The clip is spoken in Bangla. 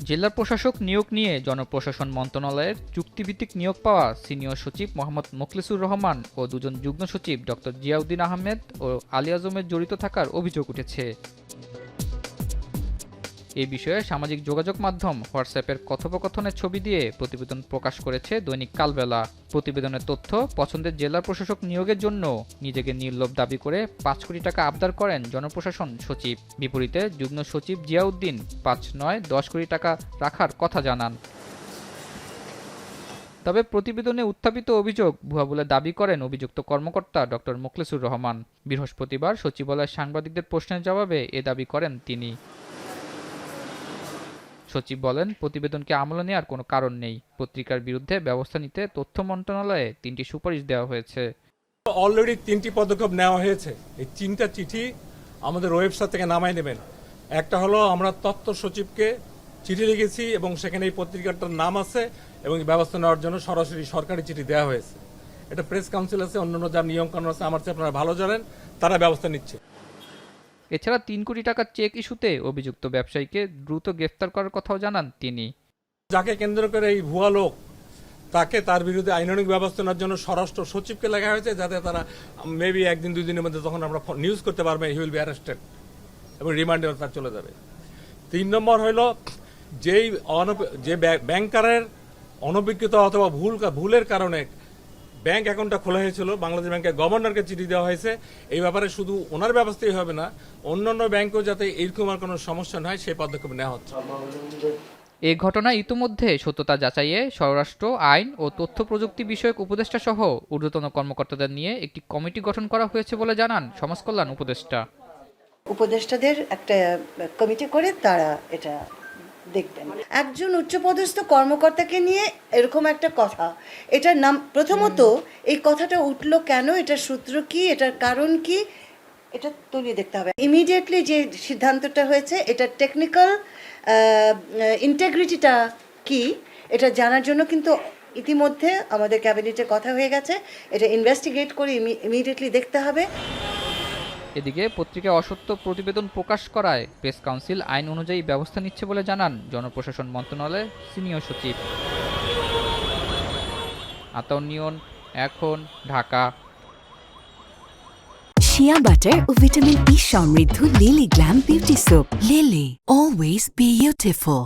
জেলা প্রশাসক নিয়োগ নিয়ে জনপ্রশাসন মন্ত্রণালয়ের চুক্তিভিত্তিক নিয়োগ পাওয়া সিনিয়র সচিব মোহাম্মদ মোখলেসুর রহমান ও দুজন যুগ্ম সচিব ডক্টর জিয়াউদ্দিন আহমেদ ও আলী আজমের জড়িত থাকার অভিযোগ উঠেছে। এই বিষয়ে সামাজিক যোগাযোগ মাধ্যম হোয়াটসঅ্যাপের কথোপকথনের ছবি দিয়ে প্রতিবেদন প্রকাশ করেছে দৈনিক কালবেলা। প্রতিবেদনের তথ্য, পছন্দের জেলা প্রশাসক নিয়োগের জন্য নিজেকে নির্লোভ দাবি করে ৫ কোটি টাকা আবদার করেন জনপ্রশাসন সচিব। বিপরীতে যুগ্ম সচিব জিয়াউদ্দিন ৫ নয় ১০ কোটি টাকা রাখার কথা জানান। তবে প্রতিবেদনে উত্থাপিত অভিযোগ ভুয়া বলে দাবি করেন অভিযুক্ত কর্মকর্তা ডক্টর মোখলেসুর রহমান। বৃহস্পতিবার সচিবালয়ে সাংবাদিকদের প্রশ্নের জবাবে এ দাবি করেন তিনি। সচিব বলেন, প্রতিবেদনকে আমলে নেওয়ার কোনো কারণ নেই। পত্রিকার বিরুদ্ধে ব্যবস্থা নিতে তথ্য মন্ত্রণালয়ে ৩টি সুপারিশ দেওয়া হয়েছে। অলরেডি 3টি পদক্ষেপ নেওয়া হয়েছে। এই 3টা চিঠি আমাদের ওয়েবসাইট থেকে নামাই নেবেন। একটা হলো আমরা তথ্য সচিবকে চিঠি লিখেছি এবং সেখানে এই পত্রিকাটার নাম আছে এবং ব্যবস্থা নেওয়ার জন্য সরাসরি সরকারি চিঠি দেওয়া হয়েছে। এটা প্রেস কাউন্সিল আছে, অন্যান্য যা নিয়মকানুন আছে আমার চেয়ে আপনারা ভালো জানেন, তারা ব্যবস্থা নিচ্ছে। এছাড়া ৩ কোটি টাকার চেক ইস্যুতে অভিযুক্ত ব্যবসায়ীকে দ্রুত গ্রেফতার করার কথাও জানান তিনি। যাকে কেন্দ্র করে এই ভুয়া লোক, তাকে তার বিরুদ্ধে আইনানুগ ব্যবস্থা নেওয়ার জন্য স্বরাষ্ট্র সচিবকে লেখা হয়েছে, যাতে তারা মেবি 1-2 দিনের মধ্যে তখন আমরা নিউজ করতে পারবে হি উইল বি অ্যারেস্টেড এবং রিমান্ডে তার চলে যাবে। 3 নম্বর হইল যে ব্যাংকারের অনভিজ্ঞতা অথবা ভুলের কারণে ব্যাংক অ্যাকাউন্টটা খোলা হয়েছিল, বাংলাদেশ ব্যাংকের গভর্নরকে চিঠি দেওয়া হয়েছে। এই ব্যাপারে শুধু ওনার ব্যবস্থাই হবে না, অন্যান্য ব্যাংকেও যাতে এরকম আর কোনো সমস্যা না হয় সেই পদক্ষেপ নেওয়া হচ্ছে। এই ঘটনা ইতিমধ্যে সত্যতা যাচাইয়ে স্বরাষ্ট্র, আইন ও তথ্য প্রযুক্তি বিষয়ক উপদেষ্টা সহ ঊর্ধ্বতন কর্মকর্তাদের নিয়ে একটি কমিটি গঠন করা হয়েছে বলে জানান সমাজকল্যাণ উপদেষ্টা। উপদেষ্টাদের একটা কমিটি করে তারা এটা দেখবেন। একজন উচ্চপদস্থ কর্মকর্তাকে নিয়ে এরকম একটা কথা, এটার নাম প্রথমত এই কথাটা উঠলো কেন, এটার সূত্র কি, এটার কারণ কি, এটা তলিয়ে দেখতে হবে। ইমিডিয়েটলি যে সিদ্ধান্তটা হয়েছে এটা টেকনিক্যাল ইন্টিগ্রিটিটা কি এটা জানার জন্য কিন্তু ইতিমধ্যে আমাদের ক্যাবিনেটে কথা হয়ে গেছে। এটা ইনভেস্টিগেট করে ইমিডিয়েটলি দেখতে হবে। এদিকে পত্রিকায় অসত্য প্রতিবেদন প্রকাশ করায় প্রেস কাউন্সিল আইন অনুযায়ী ব্যবস্থা নিচ্ছে বলে জানান জনপ্রশাসন মন্ত্রণালয়ের সিনিয়র সচিব। আতাউর নিয়ন, এখন, ঢাকা। শিয়া বাটার ও ভিটামিন ই সমৃদ্ধ lily glam beauty soap. Lily, always beautiful.